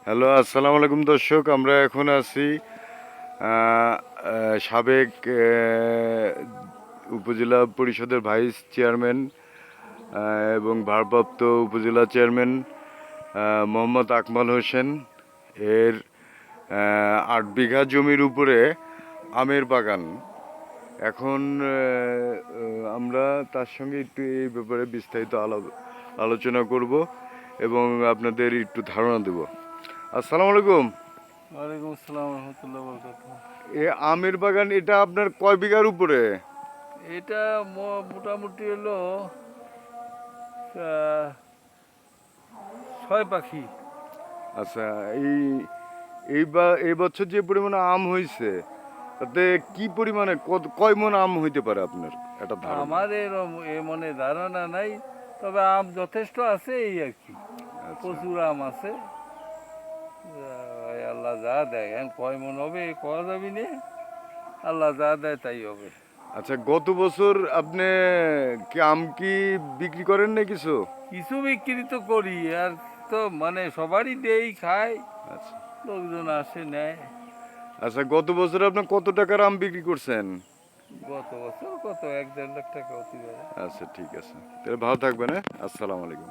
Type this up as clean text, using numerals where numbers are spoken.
Hello, আসসালামু আলাইকুম দর্শক। আমরা এখন আছি সাবেক উপজেলা পরিষদের ভাইস চেয়ারম্যান এবং ভারপ্রাপ্ত উপজেলা চেয়ারম্যান মোহাম্মদ আকমাল হোসেন এর 8 বিঘা জমির উপরে আমের বাগান। এখন আমরা তার সঙ্গে একটু এই ব্যাপারে বিস্তারিত আলোচনা করব এবং আপনাদের একটু ধারণা দেব। আসসালামু আলাইকুম। ওয়ালাইকুম আসসালাম রহমতুল্লাহ বরকাতুহ। এ আমের বাগান এটা আপনার কয় বিঘার উপরে? এটা মোটামুটি হলো আহ, ছয় পাখি। আচ্ছা, এই এই বছর যে পরিমাণে আম হয়েছে তাতে কি পরিমাণে কয় মণ আম হইতে পারে আপনার এটা ধারণা? আমার এ মনে ধারণা নাই, তবে আম যথেষ্ট আছে এই আর কি। আচ্ছা প্রচুর আম আছে। আল্লাহ যা দেয়, এখন কয় মন হবে কয়া যাবি নে। আল্লাহ যা দেয় তাই হবে। আচ্ছা, গত বছর আপনি কি বিক্রি করেন না কিছু? কিছু বিক্রি তো করি, আর তো মানে সবারই দেই, খায়, আচ্ছা লোকজন আসে নেয়। আচ্ছা, গত বছর আপনি কত টাকার আম বিক্রি করছেন? গত বছর কত 1-1.5 লাখ টাকা হতে পারে। আচ্ছা, ঠিক আছে, তাহলে ভালো থাকবেন। হ্যাঁ, আসসালামু আলাইকুম।